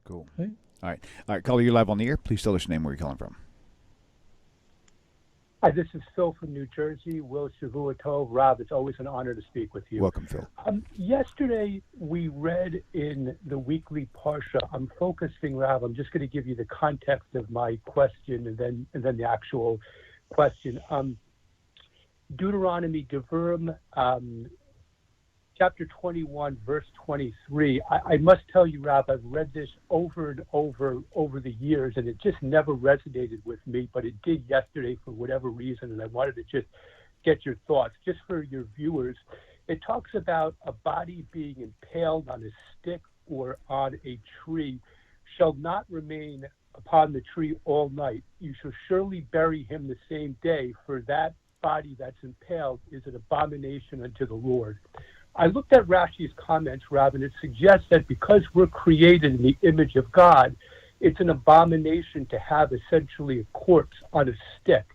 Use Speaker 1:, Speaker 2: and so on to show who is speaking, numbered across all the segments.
Speaker 1: Cool.
Speaker 2: Okay.
Speaker 1: All right. All right, caller, you're live on the air. Please tell us your name, where you're calling from.
Speaker 3: Hi, this is Phil from New Jersey. Will Shavua Tov. Rob, it's always an honor to speak with you.
Speaker 1: Welcome, Phil.
Speaker 3: Yesterday, we read in the weekly Parsha. I'm focusing, Rob. I'm just going to give you the context of my question and then the actual question. Deuteronomy, Devarim, chapter 21, verse 23. I must tell you, Rob, I've read this over and over the years, and it just never resonated with me, but it did yesterday for whatever reason, and I wanted to just get your thoughts. Just for your viewers, it talks about a body being impaled on a stick or on a tree shall not remain upon the tree all night. You shall surely bury him the same day, for that body that's impaled is an abomination unto the Lord. I looked at Rashi's comments, Rob, and it suggests that because we're created in the image of God, it's an abomination to have essentially a corpse on a stick.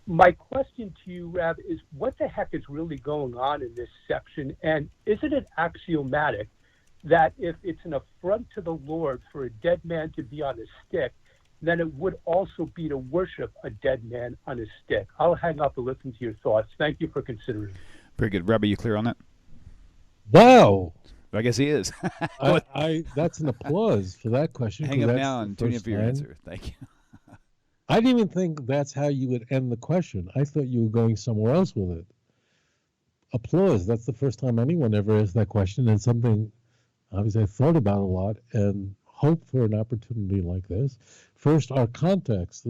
Speaker 3: My question to you, Rab, is what the heck is really going on in this section? And isn't it axiomatic that if it's an affront to the Lord for a dead man to be on a stick, then it would also be to worship a dead man on a stick? I'll hang up and listen to your thoughts. Thank you for considering.
Speaker 1: Very good. Rabbi, you clear on that?
Speaker 2: Wow.
Speaker 1: I guess he is.
Speaker 2: That's an applause for that question.
Speaker 1: Hang up now and tune in for your answer. Thank you.
Speaker 2: I didn't even think that's how you would end the question. I thought you were going somewhere else with it. Applause. That's the first time anyone ever asked that question, and something obviously I thought about a lot and hope for an opportunity like this. First, our context.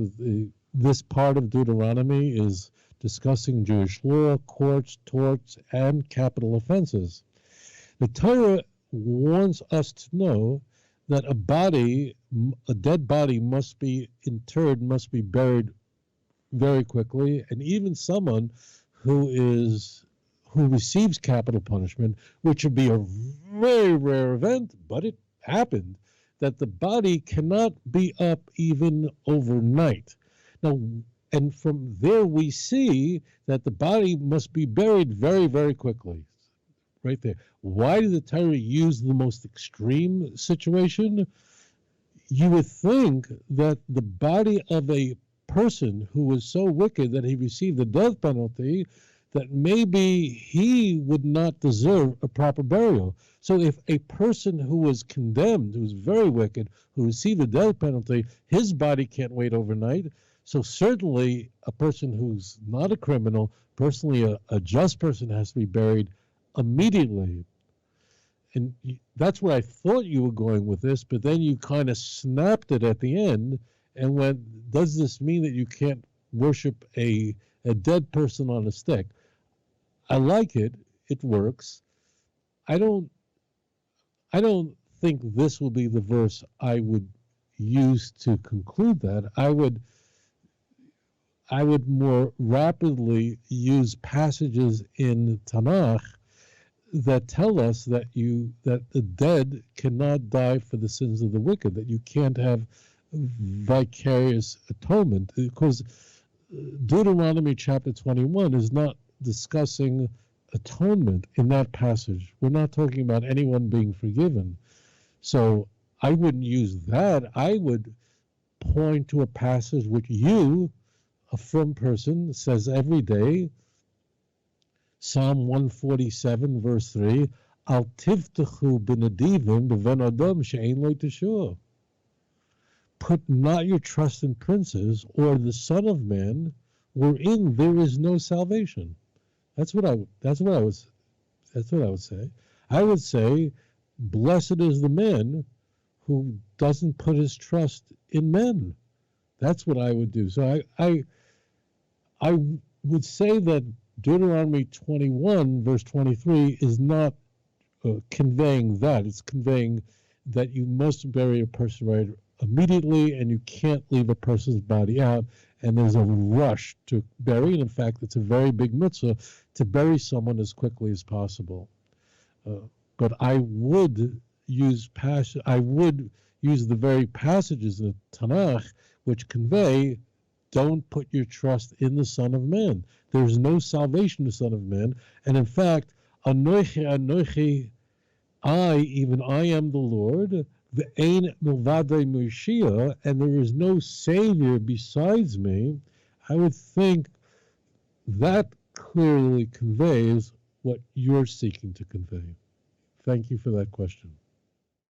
Speaker 2: This part of Deuteronomy is discussing Jewish law, courts, torts, and capital offenses. The Torah warns us to know that a dead body must be interred, must be buried very quickly, and even someone who receives capital punishment, which would be a very rare event, but it happened, that the body cannot be up even overnight. Now, and from there we see that the body must be buried very, very quickly. Right there. Why did the Torah use the most extreme situation? You would think that the body of a person who was so wicked that he received the death penalty, that maybe he would not deserve a proper burial. So if a person who was condemned, who was very wicked, who received the death penalty, his body can't wait overnight. So certainly a person who's not a criminal, personally a just person, has to be buried immediately. And that's where I thought you were going with this, but then you kind of snapped it at the end and went, does this mean that you can't worship a dead person on a stick? I like it. It works. I don't think this will be the verse I would use to conclude that. I would more rapidly use passages in Tanakh that tell us that the dead cannot die for the sins of the wicked, that you can't have vicarious atonement, because Deuteronomy chapter 21 is not discussing atonement in that passage. We're not talking about anyone being forgiven. So I wouldn't use that. I would point to a passage which you, a firm person, says every day, Psalm 147, verse 3, Al tivtachu b'nadivim b'ven adam she'ein lo teshua. Put not your trust in princes or the Son of Man, wherein there is no salvation. That's what I would say. I would say, blessed is the man who doesn't put his trust in men. That's what I would do. So I would say that Deuteronomy 21, verse 23, is not conveying that. It's conveying that you must bury a person right immediately, and you can't leave a person's body out, and there's a rush to bury. And in fact, it's a very big mitzvah to bury someone as quickly as possible. But I would use the very passages in the Tanakh which convey, don't put your trust in the Son of Man. There's no salvation in the Son of Man. And in fact, Anochi, Anochi, even I am the Lord, the Ein Milvadei Moshiach, and there is no Savior besides me, I would think that clearly conveys what you're seeking to convey. Thank you for that question.